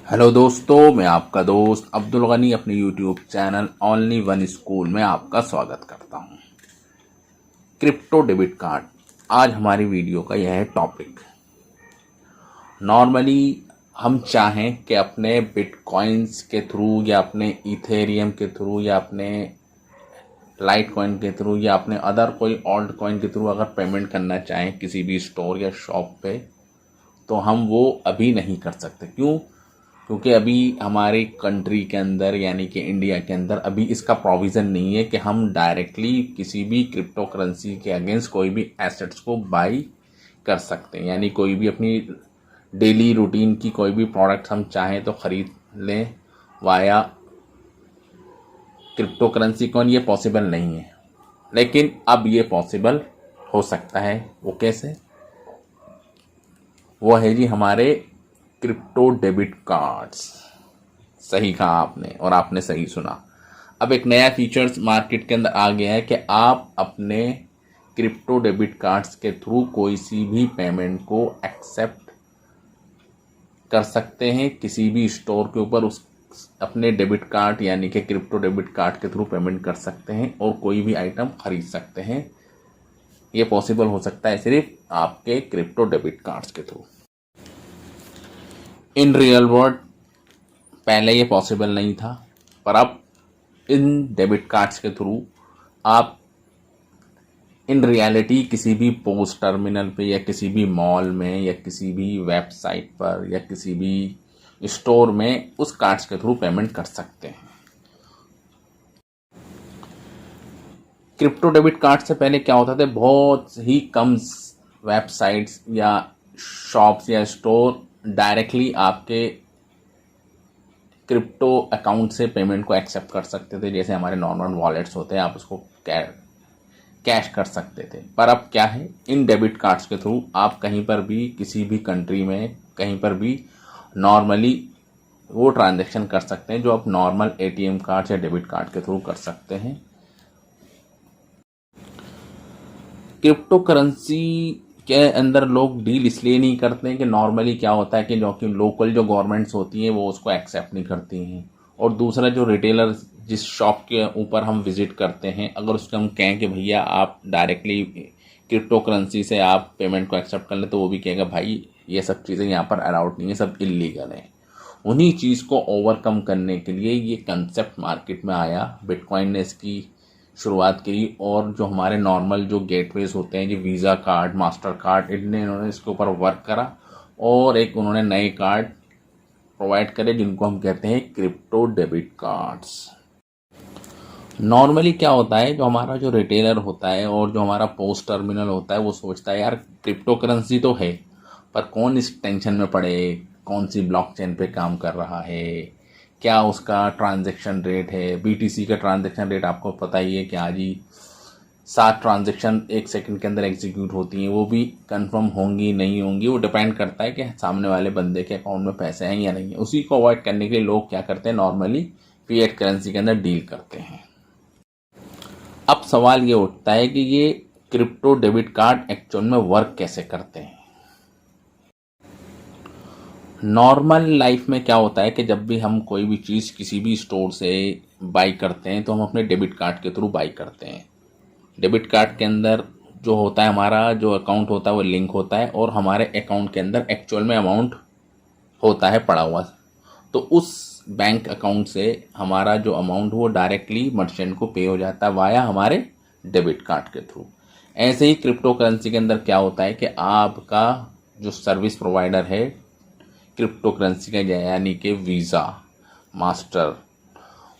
Hello दोस्तों, मैं आपका दोस्त अब्दुल गनी अपने YouTube channel only one school में आपका स्वागत करता हूं। क्रिप्टो डेबिट कार्ड आज हमारी वीडियो का यह है टॉपिक। नॉर्मली हम चाहें कि अपने बिटकॉइंस के थ्रू या अपने इथेरियम के थ्रू या अपने लाइट कॉइन के थ्रू या अपने अदर कोई ऑल्ट कॉइन के थ्रू अगर पेमेंट करना चाहें किसी भी स्टोर या शॉप पे, तो हम वो अभी नहीं कर सकते। क्यों? क्योंकि अभी हमारी कंट्री के अंदर यानी कि इंडिया के अंदर अभी इसका प्रोविज़न नहीं है कि हम डायरेक्टली किसी भी क्रिप्टो करेंसी के अगेंस्ट कोई भी एसेट्स को बाई कर सकते हैं। यानी कोई भी अपनी डेली रूटीन की कोई भी प्रोडक्ट हम चाहें तो ख़रीद लें वाया क्रिप्टो करेंसी कौन, ये पॉसिबल नहीं है। लेकिन अब ये पॉसिबल हो सकता है। वो कैसे? वो है जी हमारे क्रिप्टो डेबिट कार्ड्स। सही कहा आपने और आपने सही सुना। अब एक नया फीचर्स मार्केट के अंदर आ गया है कि आप अपने क्रिप्टो डेबिट कार्ड्स के थ्रू कोई सी भी पेमेंट को एक्सेप्ट कर सकते हैं किसी भी स्टोर के ऊपर। उस अपने डेबिट कार्ड यानी कि क्रिप्टो डेबिट कार्ड के थ्रू पेमेंट कर सकते हैं और कोई भी आइटम खरीद सकते हैं। ये पॉसिबल हो सकता है सिर्फ आपके क्रिप्टो डेबिट कार्ड्स के थ्रू। इन रियल वर्ल्ड पहले ये पॉसिबल नहीं था, पर अब इन डेबिट कार्ड्स के थ्रू आप इन रियलिटी किसी भी पोस्ट टर्मिनल पे या किसी भी मॉल में या किसी भी वेबसाइट पर या किसी भी स्टोर में उस कार्ड्स के थ्रू पेमेंट कर सकते हैं। क्रिप्टो डेबिट कार्ड से पहले क्या होता था, बहुत ही कम वेबसाइट्स या शॉप्स या स्टोर डायरेक्टली आपके क्रिप्टो अकाउंट से पेमेंट को एक्सेप्ट कर सकते थे। जैसे हमारे नॉर्मल वॉलेट्स होते हैं, आप उसको कैश कर सकते थे। पर अब क्या है, इन डेबिट कार्ड्स के थ्रू आप कहीं पर भी किसी भी कंट्री में कहीं पर भी नॉर्मली वो ट्रांजैक्शन कर सकते हैं जो आप नॉर्मल एटीएम कार्ड या डेबिट कार्ड के थ्रू कर सकते हैं। क्रिप्टो करेंसी के अंदर लोग डील इसलिए नहीं करते हैं कि नॉर्मली क्या होता है कि लोकल जो गवर्नमेंट्स होती हैं वो उसको एक्सेप्ट नहीं करती हैं। और दूसरा, जो रिटेलर जिस शॉप के ऊपर हम विजिट करते हैं, अगर उसको हम कहें कि भैया आप डायरेक्टली क्रिप्टो करेंसी से आप पेमेंट को एक्सेप्ट कर लें, तो वो भी कहेगा भाई ये सब चीज़ें यहाँ पर अलाउड नहीं है, सब इलीगल है। उन्हीं चीज़ को ओवरकम करने के लिए ये कंसेप्ट मार्केट में आया। बिटकॉइन ने इसकी शुरुआत की और जो हमारे नॉर्मल जो गेटवेज होते हैं, जो वीज़ा कार्ड, मास्टर कार्ड, इन्होंने इसके ऊपर वर्क करा और एक उन्होंने नए कार्ड प्रोवाइड करे जिनको हम कहते हैं क्रिप्टो डेबिट कार्ड्स। नॉर्मली क्या होता है, जो हमारा जो रिटेलर होता है और जो हमारा पोस्ट टर्मिनल होता है वो सोचता है यार क्रिप्टो करेंसी तो है, पर कौन इस टेंशन में पड़े, कौन सी ब्लॉकचेन पे काम कर रहा है, क्या उसका ट्रांजैक्शन रेट है। बीटीसी का ट्रांजैक्शन रेट आपको पता ही है कि आज ही 7 ट्रांजैक्शन 1 सेकंड के अंदर एग्जीक्यूट होती हैं। वो भी कंफर्म होंगी नहीं होंगी, वो डिपेंड करता है कि सामने वाले बंदे के अकाउंट में पैसे हैं या नहीं है। उसी को अवॉइड करने के लिए लोग क्या करते हैं, नॉर्मली फिएट करेंसी के अंदर डील करते हैं। अब सवाल ये उठता है कि ये क्रिप्टो डेबिट कार्ड एक्चुअल में वर्क कैसे करते हैं। नॉर्मल लाइफ में क्या होता है कि जब भी हम कोई भी चीज़ किसी भी स्टोर से बाई करते हैं तो हम अपने डेबिट कार्ड के थ्रू बाई करते हैं। डेबिट कार्ड के अंदर जो होता है, हमारा जो अकाउंट होता है वो लिंक होता है और हमारे अकाउंट के अंदर एक्चुअल में अमाउंट होता है पड़ा हुआ। तो उस बैंक अकाउंट से हमारा जो अमाउंट वो डायरेक्टली मर्चेंट को पे हो जाता है वाया हमारे डेबिट कार्ड के थ्रू। ऐसे ही क्रिप्टो करेंसी के अंदर क्या होता है कि आपका जो सर्विस प्रोवाइडर है क्रिप्टो करेंसी का यानी कि वीज़ा, मास्टर,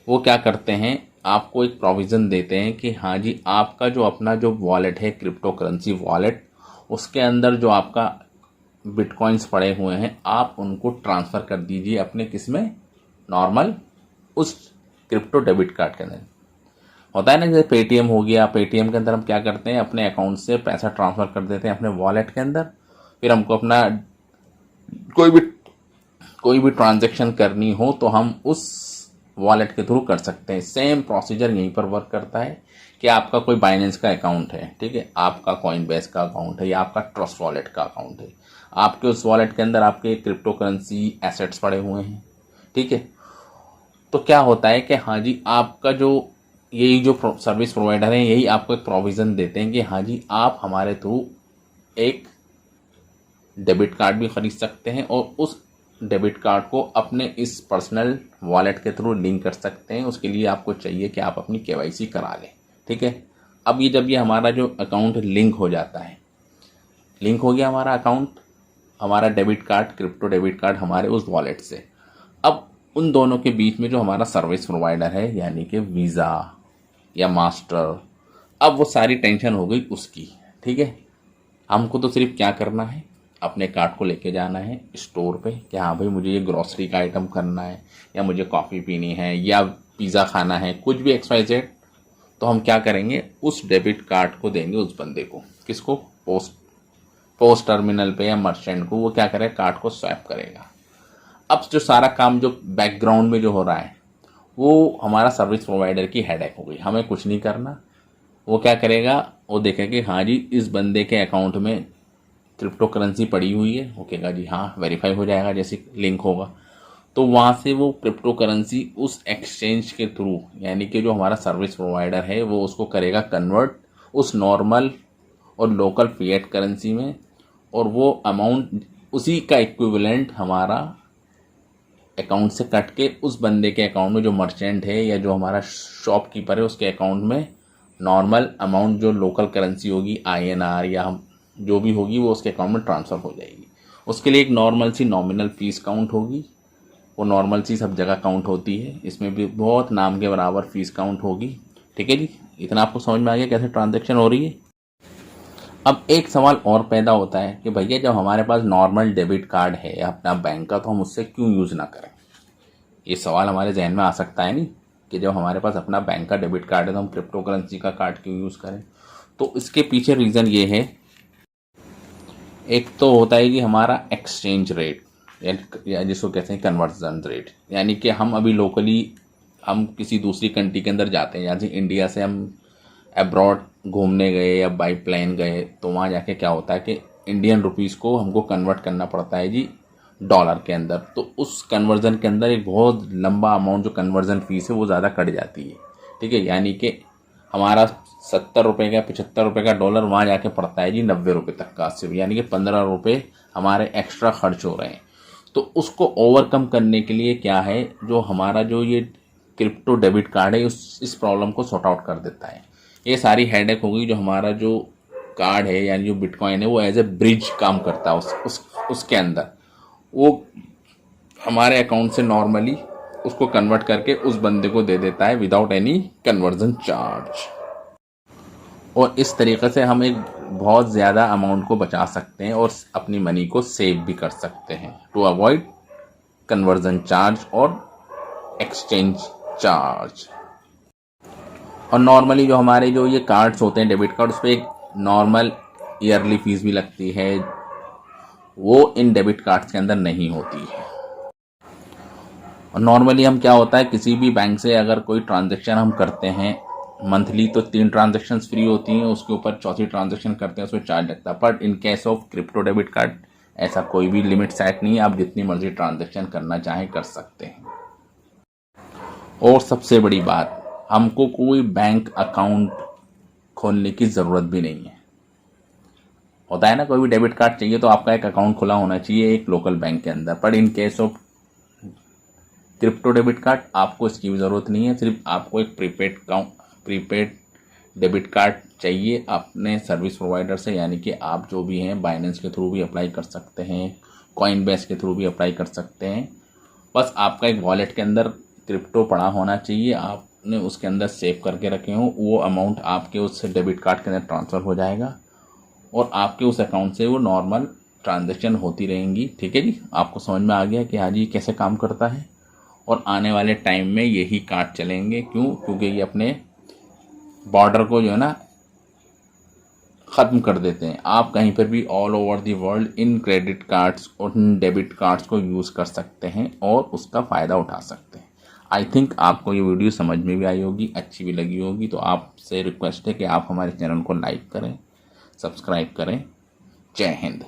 वो क्या करते हैं, आपको एक प्रोविज़न देते हैं कि हाँ जी आपका जो अपना जो वॉलेट है क्रिप्टो करेंसी वॉलेट, उसके अंदर जो आपका बिटकॉइंस पड़े हुए हैं आप उनको ट्रांसफ़र कर दीजिए अपने किस में, नॉर्मल उस क्रिप्टो डेबिट कार्ड के अंदर। होता है ना, जैसे पेटीएम हो गया, पेटीएम के अंदर हम क्या करते हैं, अपने अकाउंट से पैसा ट्रांसफ़र कर देते हैं अपने वॉलेट के अंदर। फिर हमको अपना कोई भी ट्रांजैक्शन करनी हो तो हम उस वॉलेट के थ्रू कर सकते हैं। सेम प्रोसीजर यहीं पर वर्क करता है कि आपका कोई बाइनेंस का अकाउंट है, ठीक है, आपका कॉइनबेस का अकाउंट है या आपका ट्रस्ट वॉलेट का अकाउंट है। आपके उस वॉलेट के अंदर आपके क्रिप्टो करेंसी एसेट्स पड़े हुए हैं, ठीक है। तो क्या होता है कि हाँ जी, आपका जो यही जो सर्विस प्रोवाइडर है यही आपको एक प्रोविज़न देते हैं कि हाँ जी, आप हमारे थ्रू एक डेबिट कार्ड भी ख़रीद सकते हैं और उस डेबिट कार्ड को अपने इस पर्सनल वॉलेट के थ्रू लिंक कर सकते हैं। उसके लिए आपको चाहिए कि आप अपनी केवाईसी करा लें, ठीक है। अब ये जब ये हमारा जो अकाउंट लिंक हो जाता है, लिंक हो गया हमारा अकाउंट, हमारा debit card, crypto debit card हमारे उस वॉलेट से, अब उन दोनों के बीच में जो हमारा सर्विस प्रोवाइडर है यानी कि वीज़ा या मास्टर, अब वो सारी टेंशन हो गई उसकी, ठीक है। हमको तो सिर्फ क्या करना है, अपने कार्ड को लेके जाना है स्टोर पे कि हाँ भाई मुझे ये ग्रॉसरी का आइटम करना है या मुझे कॉफ़ी पीनी है या पिज़्ज़ा खाना है, कुछ भी XYZ। तो हम क्या करेंगे, उस डेबिट कार्ड को देंगे उस बंदे को, किसको, पोस्ट टर्मिनल पे या मर्चेंट को। वो क्या करेगा, कार्ड को स्वैप करेगा। अब जो सारा काम जो बैकग्राउंड में जो हो रहा है वो हमारा सर्विस प्रोवाइडर की हेडेक हो गई, हमें कुछ नहीं करना। वो क्या करेगा, वो देखेगा कि हाँ जी इस बंदे के अकाउंट में क्रिप्टो करेंसी पड़ी हुई है, वो कहेगा जी हाँ, वेरीफाई हो जाएगा जैसे लिंक होगा। तो वहाँ से वो क्रिप्टो करेंसी उस एक्सचेंज के थ्रू यानी कि जो हमारा सर्विस प्रोवाइडर है वो उसको करेगा कन्वर्ट उस नॉर्मल और लोकल फिएट करेंसी में, और वो अमाउंट उसी का इक्विवेलेंट हमारा अकाउंट से कट के उस बंदे के अकाउंट में, जो मर्चेंट है या जो हमारा शॉपकीपर है उसके अकाउंट में नॉर्मल अमाउंट जो लोकल करेंसी होगी INR या हम जो भी होगी वो उसके अकाउंट में ट्रांसफ़र हो जाएगी। उसके लिए एक नॉर्मल सी नॉमिनल फ़ीस काउंट होगी, वो नॉर्मल सी सब जगह काउंट होती है, इसमें भी बहुत नाम के बराबर फ़ीस काउंट होगी, ठीक है जी। इतना आपको समझ में आ गया कैसे ट्रांजैक्शन हो रही है। अब एक सवाल और पैदा होता है कि भैया जब हमारे पास नॉर्मल डेबिट कार्ड है अपना बैंक का तो हम उससे क्यों यूज़ ना करें। ये सवाल हमारे जहन में आ सकता है नहीं कि जब हमारे पास अपना बैंक का डेबिट कार्ड है तो हम क्रिप्टो करेंसी का कार्ड क्यों यूज़ करें। तो इसके पीछे रीज़न ये है, एक तो होता है कि हमारा एक्सचेंज रेट या जिसको कहते हैं कन्वर्जन रेट, यानी कि हम अभी लोकली हम किसी दूसरी कंट्री के अंदर जाते हैं, जैसे इंडिया से हम अब्रॉड घूमने गए या बाई प्लेन गए तो वहाँ जाके क्या होता है कि इंडियन रुपीज़ को हमको कन्वर्ट करना पड़ता है जी डॉलर के अंदर। तो उस कन्वर्जन के अंदर एक बहुत लंबा अमाउंट जो कन्वर्जन फ़ीस है वो ज़्यादा कट जाती है, ठीक है। यानी कि हमारा 70 रुपये का 75 रुपये का डॉलर वहाँ जाके पड़ता है जी 90 रुपये तक का सिर्फ, यानी कि 15 रुपये हमारे एक्स्ट्रा खर्च हो रहे हैं। तो उसको ओवरकम करने के लिए क्या है, जो हमारा जो ये क्रिप्टो डेबिट कार्ड है इस प्रॉब्लम को सॉर्ट आउट कर देता है। ये सारी हेडेक हो गई, जो हमारा जो कार्ड है यानी जो बिटकॉइन है वो एज ए ब्रिज काम करता है उसके अंदर, वो हमारे अकाउंट से नॉर्मली उसको कन्वर्ट करके उस बंदे को दे देता है विदाउट एनी कन्वर्जन चार्ज। और इस तरीके से हम एक बहुत ज़्यादा अमाउंट को बचा सकते हैं और अपनी मनी को सेव भी कर सकते हैं टू अवॉइड कन्वर्जन चार्ज और एक्सचेंज चार्ज। और नॉर्मली जो हमारे जो ये कार्ड्स होते हैं डेबिट कार्ड, उस पर एक नॉर्मल ईयरली फीस भी लगती है, वो इन डेबिट कार्ड्स के अंदर नहीं होती है। और नॉर्मली हम क्या होता है, किसी भी बैंक से अगर कोई ट्रांजैक्शन हम करते हैं मंथली तो 3 ट्रांजैक्शंस फ्री होती हैं, उसके ऊपर चौथी ट्रांजैक्शन करते हैं उसमें चार्ज लगता है। But in case of crypto debit card ऐसा कोई भी लिमिट सेट नहीं है, आप जितनी मर्जी ट्रांजैक्शन करना चाहें कर सकते हैं। और सबसे बड़ी बात, हमको कोई बैंक अकाउंट खोलने की ज़रूरत भी नहीं है। होता है ना, कोई भी डेबिट कार्ड चाहिए तो आपका एक अकाउंट खुला होना चाहिए एक लोकल बैंक के अंदर, पर in case of crypto debit card आपको इसकी भी ज़रूरत नहीं है। सिर्फ आपको एक प्रीपेड डेबिट कार्ड चाहिए अपने सर्विस प्रोवाइडर से, यानी कि आप जो भी हैं बाइनेंस के थ्रू भी अप्लाई कर सकते हैं, कॉइनबेस के थ्रू भी अप्लाई कर सकते हैं। बस आपका एक वॉलेट के अंदर क्रिप्टो पड़ा होना चाहिए, आपने उसके अंदर सेव करके रखे हो, वो अमाउंट आपके उस डेबिट कार्ड के अंदर ट्रांसफ़र हो जाएगा और आपके उस अकाउंट से वो नॉर्मल ट्रांजैक्शन होती रहेंगी, ठीक है जी। आपको समझ में आ गया कि हाँ जी कैसे काम करता है। और आने वाले टाइम में यही कार्ड चलेंगे, क्योंकि ये अपने बॉर्डर को जो है ना ख़त्म कर देते हैं। आप कहीं पर भी all over the world in credit cards और इन डेबिट कार्ड्स को यूज़ कर सकते हैं और उसका फ़ायदा उठा सकते हैं। आई थिंक आपको ये वीडियो समझ में भी आई होगी, अच्छी भी लगी होगी। तो आपसे रिक्वेस्ट है कि आप हमारे चैनल को लाइक करें, सब्सक्राइब करें। जय हिंद।